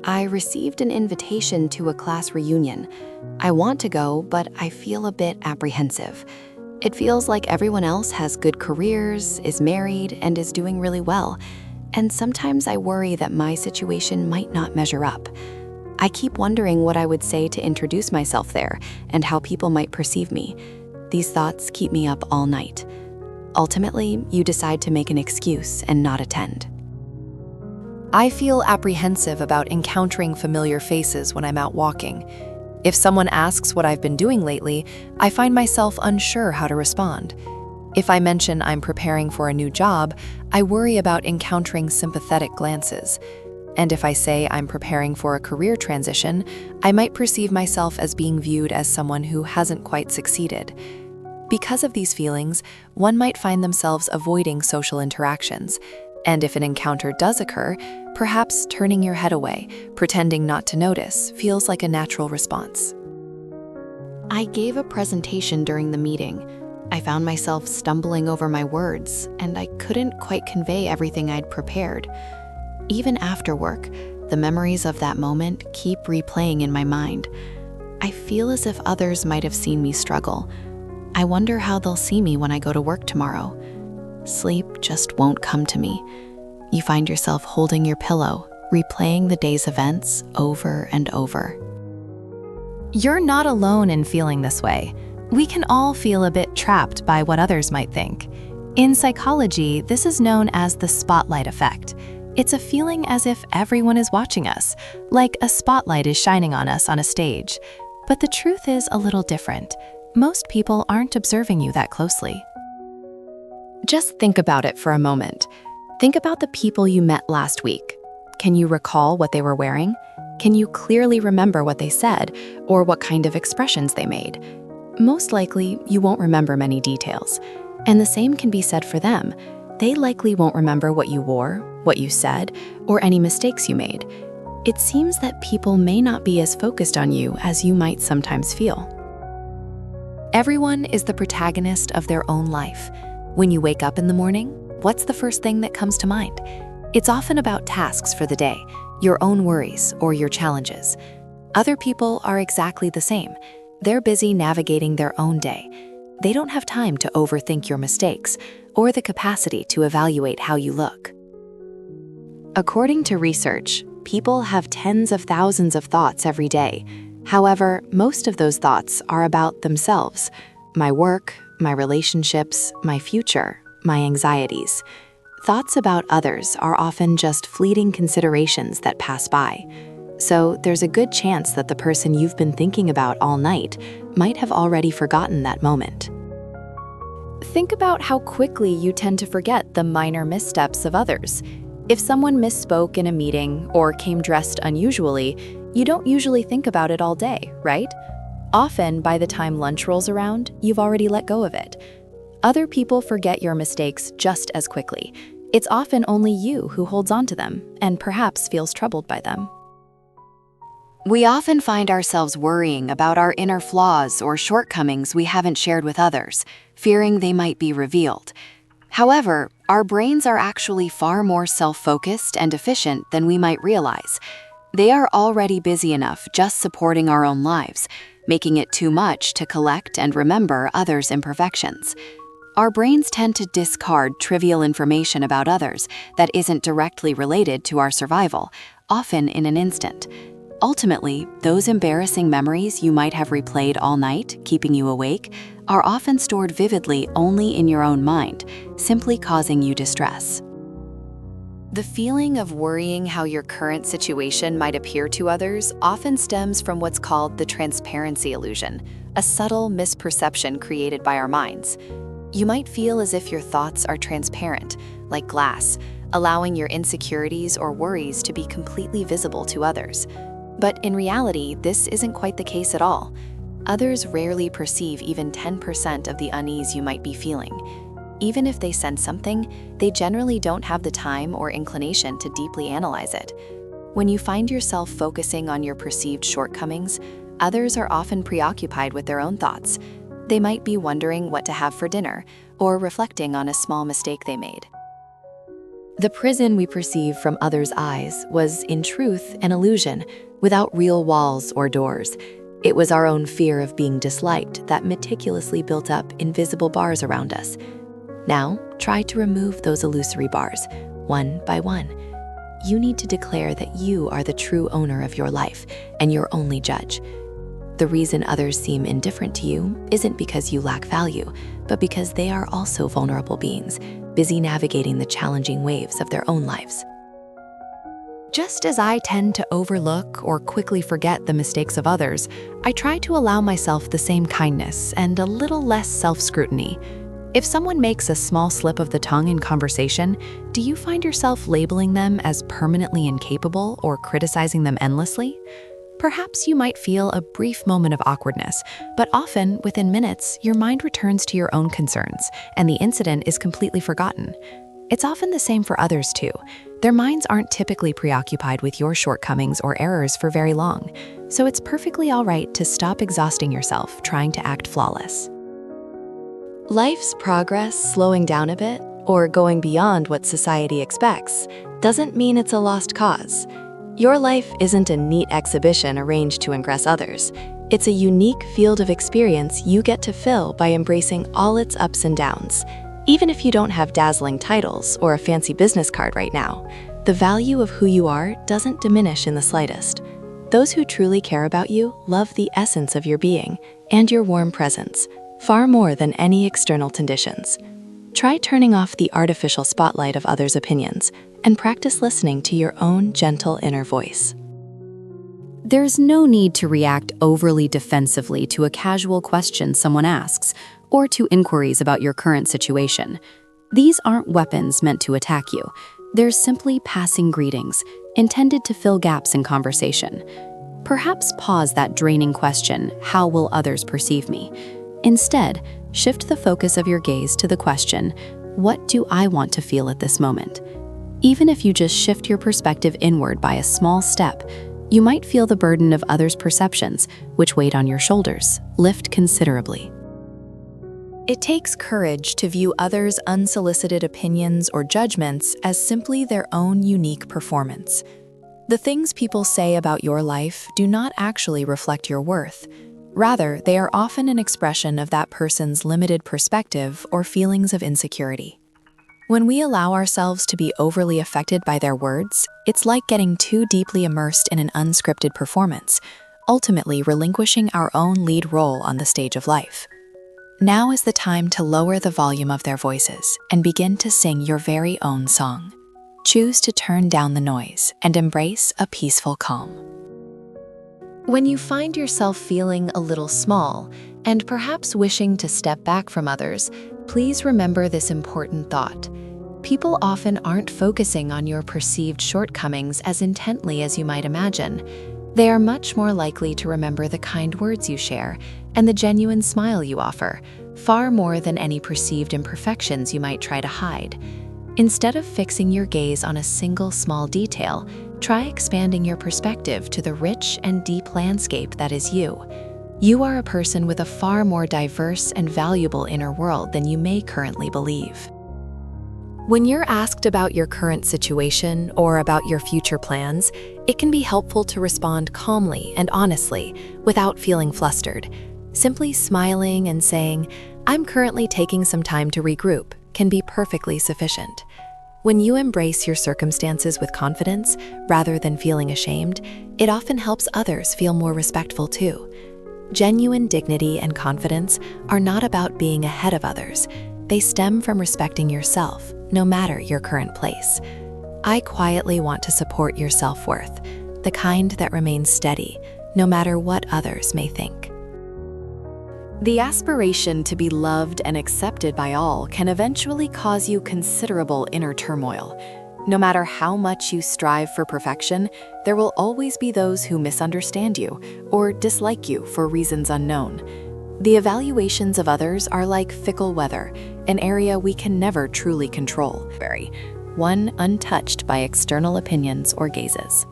I received an invitation to a class reunion. I want to go, but I feel a bit apprehensive. It feels like everyone else has good careers, is married, and is doing really well. And sometimes I worry that my situation might not measure up. I keep wondering what I would say to introduce myself there and how people might perceive me. These thoughts keep me up all night. Ultimately, you decide to make an excuse and not attend. I feel apprehensive about encountering familiar faces when I'm out walking. If someone asks what I've been doing lately, I find myself unsure how to respond. If I mention I'm preparing for a new job, I worry about encountering sympathetic glances. And if I say I'm preparing for a career transition, I might perceive myself as being viewed as someone who hasn't quite succeeded. Because of these feelings, one might find themselves avoiding social interactions. And if an encounter does occur, perhaps turning your head away, pretending not to notice, feels like a natural response. I gave a presentation during the meeting. I found myself stumbling over my words, and I couldn't quite convey everything I'd prepared. Even after work, the memories of that moment keep replaying in my mind. I feel as if others might have seen me struggle. I wonder how they'll see me when I go to work tomorrow. Sleep just won't come to me. You find yourself holding your pillow, replaying the day's events over and over. You're not alone in feeling this way. We can all feel a bit trapped by what others might think. In psychology, this is known as the spotlight effect. It's a feeling as if everyone is watching us, like a spotlight is shining on us on a stage. But the truth is a little different. Most people aren't observing you that closely. Just think about it for a moment. Think about the people you met last week. Can you recall what they were wearing? Can you clearly remember what they said or what kind of expressions they made? Most likely, you won't remember many details. And the same can be said for them. They likely won't remember what you wore, what you said, or any mistakes you made. It seems that people may not be as focused on you as you might sometimes feel. Everyone is the protagonist of their own life. When you wake up in the morning, what's the first thing that comes to mind? It's often about tasks for the day, your own worries or your challenges. Other people are exactly the same. They're busy navigating their own day. They don't have time to overthink your mistakes or the capacity to evaluate how you look. According to research, people have tens of thousands of thoughts every day. However, most of those thoughts are about themselves, my work, my relationships, my future, my anxieties. Thoughts about others are often just fleeting considerations that pass by. So there's a good chance that the person you've been thinking about all night might have already forgotten that moment. Think about how quickly you tend to forget the minor missteps of others. If someone misspoke in a meeting or came dressed unusually, you don't usually think about it all day, right? Often, by the time lunch rolls around, you've already let go of it. Other people forget your mistakes just as quickly. It's often only you who holds on to them and perhaps feels troubled by them. We often find ourselves worrying about our inner flaws or shortcomings we haven't shared with others, fearing they might be revealed. However, our brains are actually far more self-focused and efficient than we might realize. They are already busy enough just supporting our own lives, making it too much to collect and remember others' imperfections. Our brains tend to discard trivial information about others that isn't directly related to our survival, often in an instant. Ultimately, those embarrassing memories you might have replayed all night, keeping you awake, are often stored vividly only in your own mind, simply causing you distress. The feeling of worrying how your current situation might appear to others often stems from what's called the transparency illusion, a subtle misperception created by our minds. You might feel as if your thoughts are transparent, like glass, allowing your insecurities or worries to be completely visible to others. But in reality, this isn't quite the case at all. Others rarely perceive even 10% of the unease you might be feeling. Even if they sense something, they generally don't have the time or inclination to deeply analyze it. When you find yourself focusing on your perceived shortcomings, others are often preoccupied with their own thoughts. They might be wondering what to have for dinner or reflecting on a small mistake they made. The prison we perceive from others' eyes was, in truth, an illusion, without real walls or doors. It was our own fear of being disliked that meticulously built up invisible bars around us. Now, try to remove those illusory bars, one by one. You need to declare that you are the true owner of your life and your only judge. The reason others seem indifferent to you isn't because you lack value, but because they are also vulnerable beings, busy navigating the challenging waves of their own lives. Just as I tend to overlook or quickly forget the mistakes of others, I try to allow myself the same kindness and a little less self-scrutiny. If someone makes a small slip of the tongue in conversation, do you find yourself labeling them as permanently incapable or criticizing them endlessly? Perhaps you might feel a brief moment of awkwardness, but often, within minutes, your mind returns to your own concerns, and the incident is completely forgotten. It's often the same for others too. Their minds aren't typically preoccupied with your shortcomings or errors for very long, so it's perfectly all right to stop exhausting yourself trying to act flawless. Life's progress slowing down a bit, or going beyond what society expects, doesn't mean it's a lost cause. Your life isn't a neat exhibition arranged to impress others. It's a unique field of experience you get to fill by embracing all its ups and downs. Even if you don't have dazzling titles or a fancy business card right now, the value of who you are doesn't diminish in the slightest. Those who truly care about you love the essence of your being and your warm presence, far more than any external conditions. Try turning off the artificial spotlight of others' opinions and practice listening to your own gentle inner voice. There's no need to react overly defensively to a casual question someone asks, or to inquiries about your current situation. These aren't weapons meant to attack you. They're simply passing greetings, intended to fill gaps in conversation. Perhaps pause that draining question, "How will others perceive me?" Instead, shift the focus of your gaze to the question, "What do I want to feel at this moment?" Even if you just shift your perspective inward by a small step, you might feel the burden of others' perceptions, which weighed on your shoulders, lift considerably. It takes courage to view others' unsolicited opinions or judgments as simply their own unique performance. The things people say about your life do not actually reflect your worth. Rather, they are often an expression of that person's limited perspective or feelings of insecurity. When we allow ourselves to be overly affected by their words, it's like getting too deeply immersed in an unscripted performance, ultimately relinquishing our own lead role on the stage of life. Now is the time to lower the volume of their voices and begin to sing your very own song. Choose to turn down the noise and embrace a peaceful calm. When you find yourself feeling a little small and perhaps wishing to step back from others, please remember this important thought. People often aren't focusing on your perceived shortcomings as intently as you might imagine. They are much more likely to remember the kind words you share and the genuine smile you offer, far more than any perceived imperfections you might try to hide. Instead of fixing your gaze on a single small detail, try expanding your perspective to the rich and deep landscape that is you. You are a person with a far more diverse and valuable inner world than you may currently believe. When you're asked about your current situation or about your future plans, it can be helpful to respond calmly and honestly without feeling flustered. Simply smiling and saying, "I'm currently taking some time to regroup," can be perfectly sufficient. When you embrace your circumstances with confidence rather than feeling ashamed, it often helps others feel more respectful too. Genuine dignity and confidence are not about being ahead of others. They stem from respecting yourself, no matter your current place. I quietly want to support your self-worth, the kind that remains steady, no matter what others may think. The aspiration to be loved and accepted by all can eventually cause you considerable inner turmoil. No matter how much you strive for perfection, there will always be those who misunderstand you or dislike you for reasons unknown. The evaluations of others are like fickle weather, an area we can never truly control, one untouched by external opinions or gazes.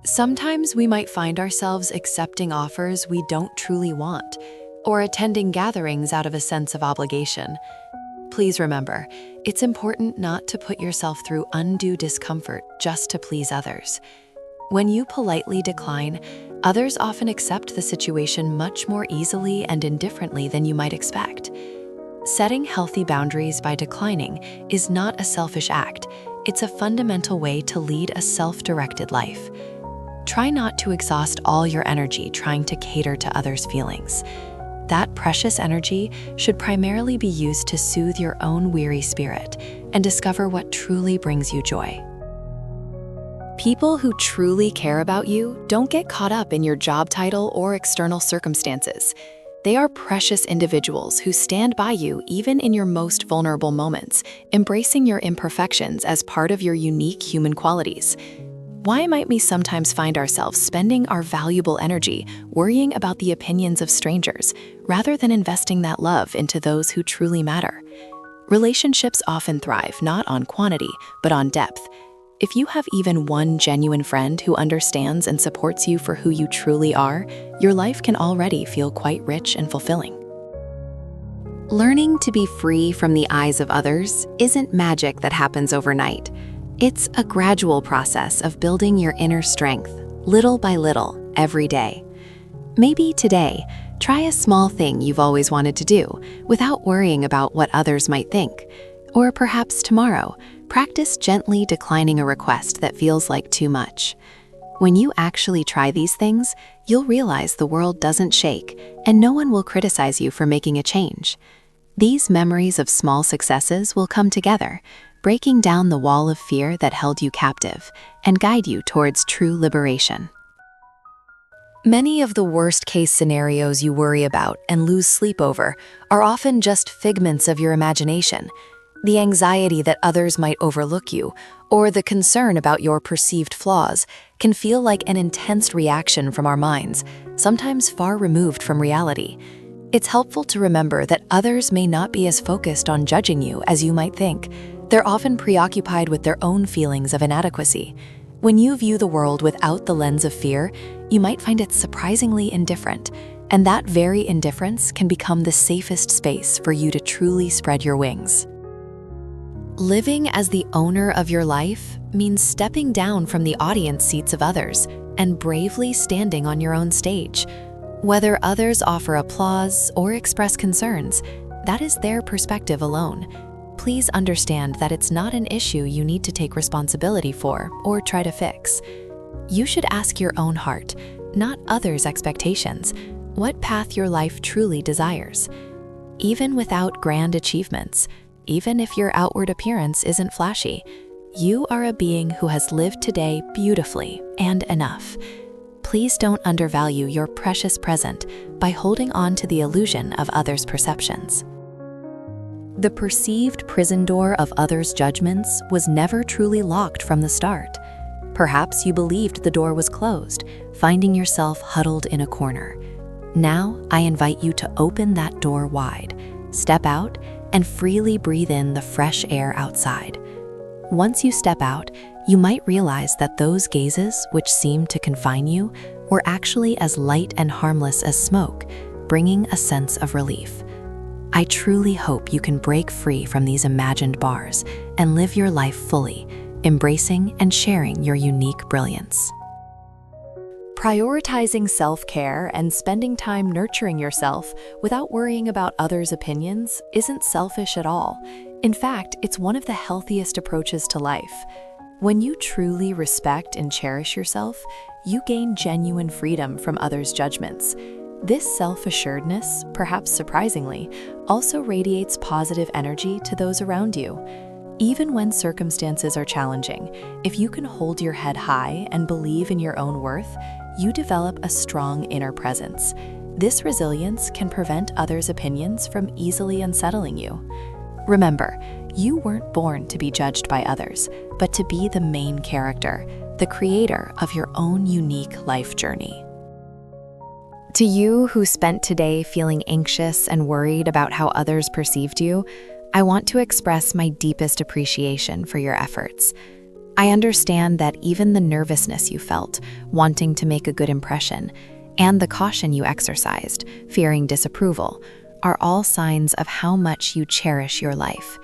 Sometimes we might find ourselves accepting offers we don't truly want, or attending gatherings out of a sense of obligation. Please remember, it's important not to put yourself through undue discomfort just to please others. When you politely decline, others often accept the situation much more easily and indifferently than you might expect. Setting healthy boundaries by declining is not a selfish act. It's a fundamental way to lead a self-directed life. Try not to exhaust all your energy trying to cater to others' feelings. That precious energy should primarily be used to soothe your own weary spirit and discover what truly brings you joy. People who truly care about you don't get caught up in your job title or external circumstances. They are precious individuals who stand by you even in your most vulnerable moments, embracing your imperfections as part of your unique human qualities. Why might we sometimes find ourselves spending our valuable energy worrying about the opinions of strangers, rather than investing that love into those who truly matter? Relationships often thrive not on quantity, but on depth. If you have even one genuine friend who understands and supports you for who you truly are, your life can already feel quite rich and fulfilling. Learning to be free from the eyes of others isn't magic that happens overnight. It's a gradual process of building your inner strength, little by little, every day. Maybe today, try a small thing you've always wanted to do without worrying about what others might think. Or perhaps tomorrow, practice gently declining a request that feels like too much. When you actually try these things, you'll realize the world doesn't shake, and no one will criticize you for making a change. These memories of small successes will come together, breaking down the wall of fear that held you captive, and guide you towards true liberation. Many of the worst-case scenarios you worry about and lose sleep over are often just figments of your imagination. The anxiety that others might overlook you, or the concern about your perceived flaws, can feel like an intense reaction from our minds, sometimes far removed from reality. It's helpful to remember that others may not be as focused on judging you as you might think. They're often preoccupied with their own feelings of inadequacy. When you view the world without the lens of fear, you might find it surprisingly indifferent, and that very indifference can become the safest space for you to truly spread your wings. Living as the owner of your life means stepping down from the audience seats of others and bravely standing on your own stage. Whether others offer applause or express concerns, that is their perspective alone. Please understand that it's not an issue you need to take responsibility for or try to fix. You should ask your own heart, not others' expectations, what path your life truly desires. Even without grand achievements, even if your outward appearance isn't flashy, you are a being who has lived today beautifully and enough. Please don't undervalue your precious present by holding on to the illusion of others' perceptions. The perceived prison door of others' judgments was never truly locked from the start. Perhaps you believed the door was closed, finding yourself huddled in a corner. Now, I invite you to open that door wide, step out, and freely breathe in the fresh air outside. Once you step out, you might realize that those gazes which seem to confine you were actually as light and harmless as smoke, bringing a sense of relief. I truly hope you can break free from these imagined bars and live your life fully, embracing and sharing your unique brilliance. Prioritizing self-care and spending time nurturing yourself without worrying about others' opinions isn't selfish at all. In fact, it's one of the healthiest approaches to life. When you truly respect and cherish yourself, you gain genuine freedom from others' judgments. This self-assuredness, perhaps surprisingly, also radiates positive energy to those around you. Even when circumstances are challenging, if you can hold your head high and believe in your own worth, you develop a strong inner presence. This resilience can prevent others' opinions from easily unsettling you. Remember, you weren't born to be judged by others, but to be the main character, the creator of your own unique life journey. To you who spent today feeling anxious and worried about how others perceived you, I want to express my deepest appreciation for your efforts. I understand that even the nervousness you felt, wanting to make a good impression, and the caution you exercised, fearing disapproval, are all signs of how much you cherish your life.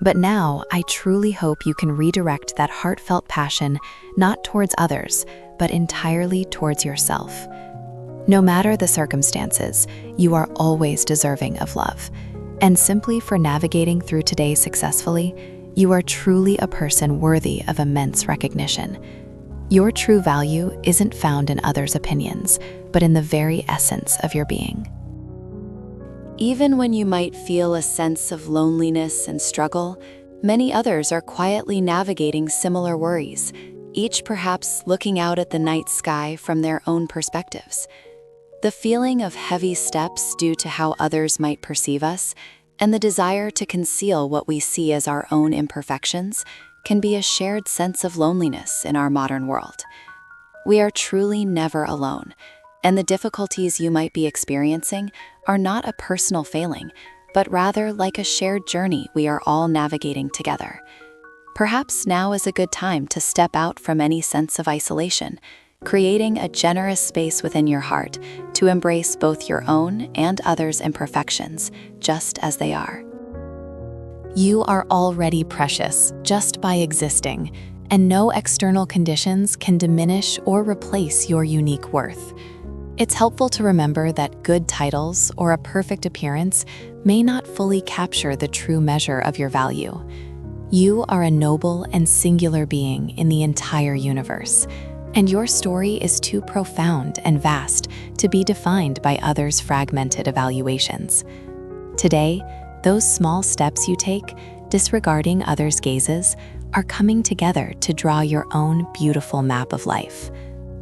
But now, I truly hope you can redirect that heartfelt passion not towards others, but entirely towards yourself. No matter the circumstances, you are always deserving of love. And simply for navigating through today successfully, you are truly a person worthy of immense recognition. Your true value isn't found in others' opinions, but in the very essence of your being. Even when you might feel a sense of loneliness and struggle, many others are quietly navigating similar worries, each perhaps looking out at the night sky from their own perspectives. The feeling of heavy steps due to how others might perceive us, and the desire to conceal what we see as our own imperfections, can be a shared sense of loneliness in our modern world. We are truly never alone, and the difficulties you might be experiencing are not a personal failing, but rather like a shared journey we are all navigating together. Perhaps now is a good time to step out from any sense of isolation, creating a generous space within your heart to embrace both your own and others' imperfections, just as they are. You are already precious just by existing, and no external conditions can diminish or replace your unique worth. It's helpful to remember that good titles or a perfect appearance may not fully capture the true measure of your value. You are a noble and singular being in the entire universe, and your story is too profound and vast to be defined by others' fragmented evaluations. Today, those small steps you take, disregarding others' gazes, are coming together to draw your own beautiful map of life.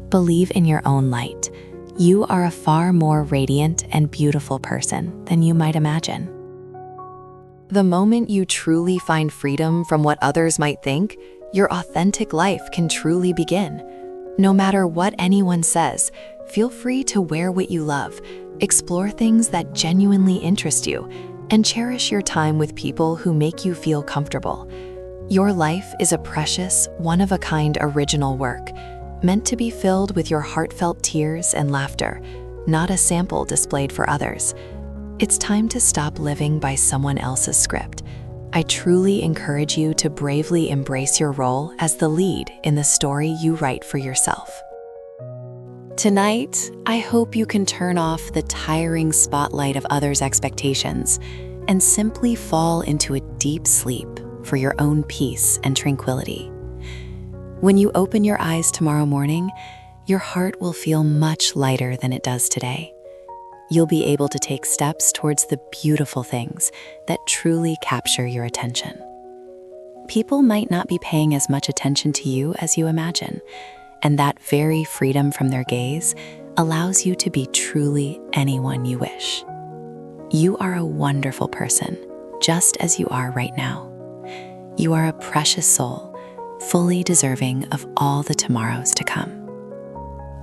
Believe in your own light. You are a far more radiant and beautiful person than you might imagine. The moment you truly find freedom from what others might think, your authentic life can truly begin. No matter what anyone says, feel free to wear what you love, explore things that genuinely interest you, and cherish your time with people who make you feel comfortable. Your life is a precious, one-of-a-kind original work, meant to be filled with your heartfelt tears and laughter, not a sample displayed for others. It's time to stop living by someone else's script. I truly encourage you to bravely embrace your role as the lead in the story you write for yourself. Tonight, I hope you can turn off the tiring spotlight of others' expectations and simply fall into a deep sleep for your own peace and tranquility. When you open your eyes tomorrow morning, your heart will feel much lighter than it does today. You'll be able to take steps towards the beautiful things that truly capture your attention. People might not be paying as much attention to you as you imagine, and that very freedom from their gaze allows you to be truly anyone you wish. You are a wonderful person, just as you are right now. You are a precious soul, fully deserving of all the tomorrows to come.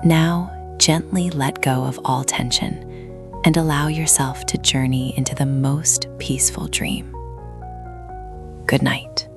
Now, gently let go of all tension and allow yourself to journey into the most peaceful dream. Good night.